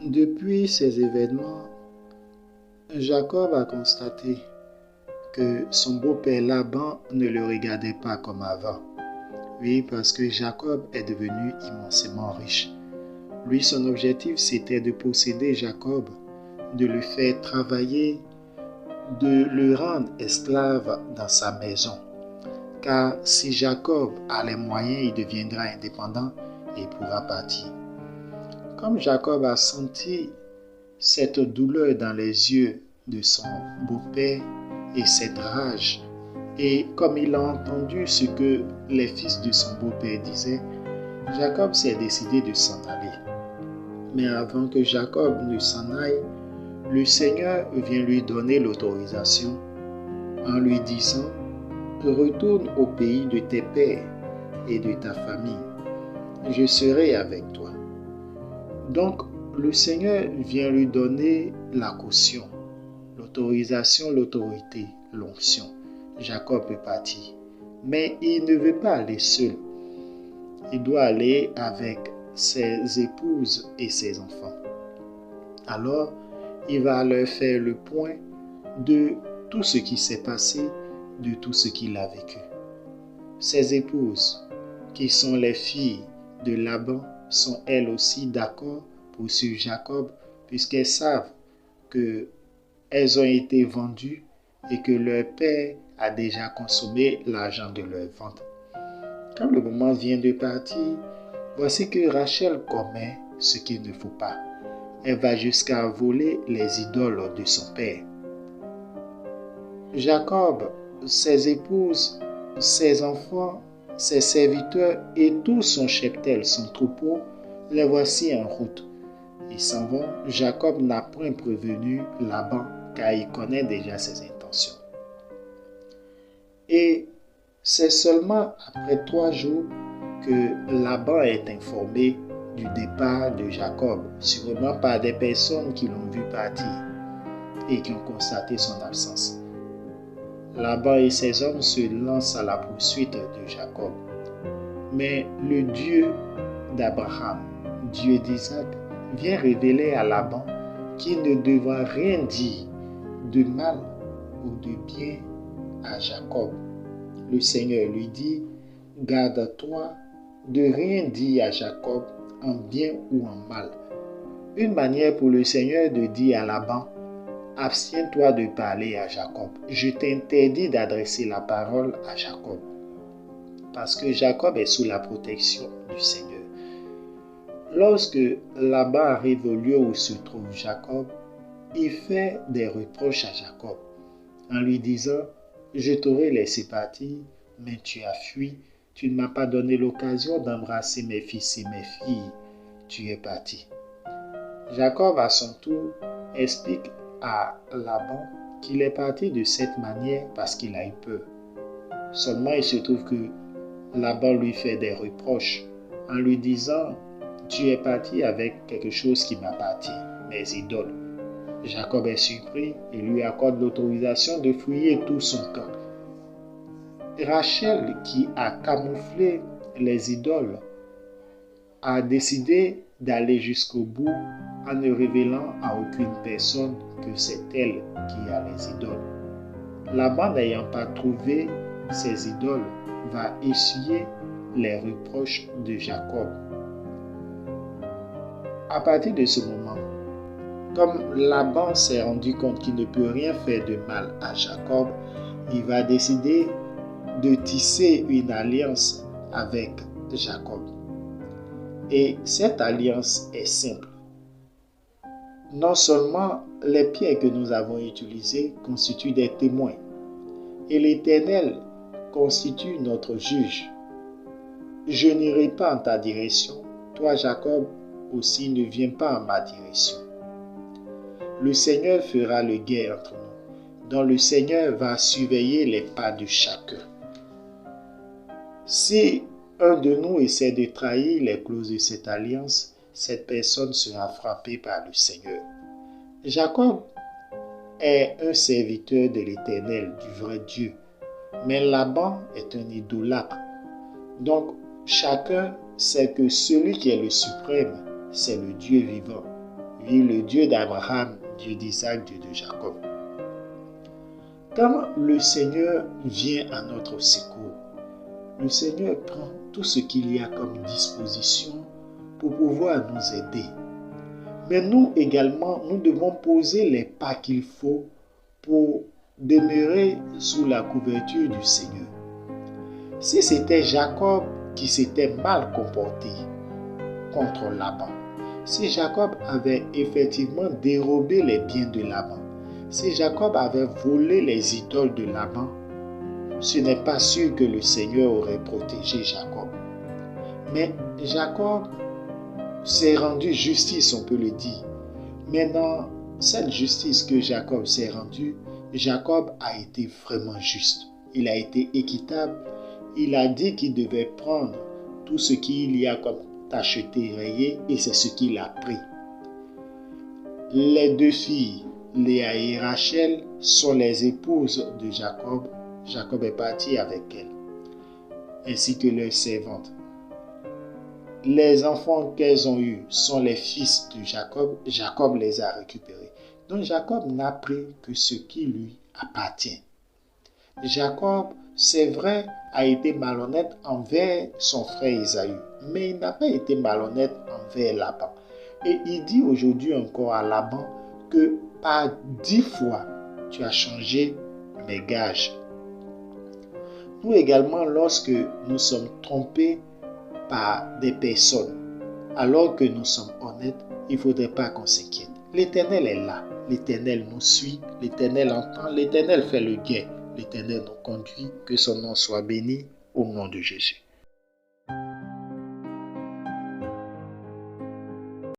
Depuis ces événements, Jacob a constaté que son beau-père Laban ne le regardait pas comme avant. Oui, parce que Jacob est devenu immensément riche. Lui, son objectif, c'était de posséder Jacob, de le faire travailler, de le rendre esclave dans sa maison. Car si Jacob a les moyens, il deviendra indépendant et il pourra partir. Comme Jacob a senti cette douleur dans les yeux de son beau-père et cette rage, et comme il a entendu ce que les fils de son beau-père disaient, Jacob s'est décidé de s'en aller. Mais avant que Jacob ne s'en aille, le Seigneur vient lui donner l'autorisation en lui disant « Retourne au pays de tes pères et de ta famille. Je serai avec toi. » Donc, le Seigneur vient lui donner la caution, l'autorisation, l'autorité, l'onction. Jacob peut partir. Mais il ne veut pas aller seul. Il doit aller avec ses épouses et ses enfants. Alors, il va leur faire le point de tout ce qui s'est passé, de tout ce qu'il a vécu. Ses épouses, qui sont les filles de Laban, sont elles aussi d'accord pour suivre Jacob, puisqu'elles savent qu'elles ont été vendues et que leur père a déjà consommé l'argent de leur vente. Quand le moment vient de partir, voici que Rachel commet ce qu'il ne faut pas. Elle va jusqu'à voler les idoles de son père. Jacob, ses épouses, ses enfants, ses serviteurs et tout son cheptel, son troupeau, les voici en route. Ils s'en vont. Jacob n'a point prévenu Laban car il connaît déjà ses intentions. Et c'est seulement après 3 jours que Laban est informé du départ de Jacob, sûrement par des personnes qui l'ont vu partir et qui ont constaté son absence. Laban et ses hommes se lancent à la poursuite de Jacob. Mais le Dieu d'Abraham, Dieu d'Isaac, vient révéler à Laban qu'il ne devra rien dire de mal ou de bien à Jacob. Le Seigneur lui dit, garde-toi de rien dire à Jacob en bien ou en mal. Une manière pour le Seigneur de dire à Laban, abstiens-toi de parler à Jacob. Je t'interdis d'adresser la parole à Jacob. Parce que Jacob est sous la protection du Seigneur. Lorsque Laban arrive au lieu où se trouve Jacob, il fait des reproches à Jacob en lui disant, je t'aurais laissé partir, mais tu as fui. Tu ne m'as pas donné l'occasion d'embrasser mes fils et mes filles. Tu es parti. Jacob, à son tour, explique à Laban qu'il est parti de cette manière parce qu'il a eu peur. Seulement, il se trouve que Laban lui fait des reproches en lui disant « Tu es parti avec quelque chose qui m'appartient, mes idoles. » Jacob est surpris et lui accorde l'autorisation de fouiller tout son camp. Rachel, qui a camouflé les idoles, a décidé d'aller jusqu'au bout en ne révélant à aucune personne que c'est elle qui a les idoles. Laban, n'ayant pas trouvé ces idoles, va essuyer les reproches de Jacob. À partir de ce moment, comme Laban s'est rendu compte qu'il ne peut rien faire de mal à Jacob, il va décider de tisser une alliance avec Jacob. Et cette alliance est simple. Non seulement les pierres que nous avons utilisées constituent des témoins, et l'Éternel constitue notre juge. Je n'irai pas en ta direction, toi Jacob aussi ne viens pas en ma direction. Le Seigneur fera le guet entre nous, dont le Seigneur va surveiller les pas de chacun. Si un de nous essaie de trahir les clauses de cette alliance, cette personne sera frappée par le Seigneur. Jacob est un serviteur de l'Éternel, du vrai Dieu, mais Laban est un idolâtre. Donc, chacun sait que celui qui est le suprême, c'est le Dieu vivant, Oui, le Dieu d'Abraham, Dieu d'Isaac, Dieu de Jacob. Quand le Seigneur vient à notre secours, le Seigneur prend tout ce qu'il y a comme disposition pour pouvoir nous aider. Mais nous également, nous devons poser les pas qu'il faut pour demeurer sous la couverture du Seigneur. Si c'était Jacob qui s'était mal comporté contre Laban, si Jacob avait effectivement dérobé les biens de Laban, si Jacob avait volé les idoles de Laban, ce n'est pas sûr que le Seigneur aurait protégé Jacob. Mais Jacob s'est rendu justice, on peut le dire. Mais dans cette justice que Jacob s'est rendue, Jacob a été vraiment juste. Il a été équitable. Il a dit qu'il devait prendre tout ce qu'il y a comme tacheté rayé et c'est ce qu'il a pris. Les deux filles, Léa et Rachel, sont les épouses de Jacob. Jacob est parti avec elles, ainsi que leurs servantes. Les enfants qu'elles ont eus sont les fils de Jacob. Jacob les a récupérés. Donc Jacob n'a pris que ce qui lui appartient. Jacob, c'est vrai, a été malhonnête envers son frère Ésaü, mais il n'a pas été malhonnête envers Laban. Et il dit aujourd'hui encore à Laban que par 10 fois, tu as changé mes gages. Nous également, lorsque nous sommes trompés par des personnes, alors que nous sommes honnêtes, il ne faudrait pas qu'on s'inquiète. L'Éternel est là, l'Éternel nous suit, l'Éternel entend, l'Éternel fait le guet, l'Éternel nous conduit, que son nom soit béni au nom de Jésus.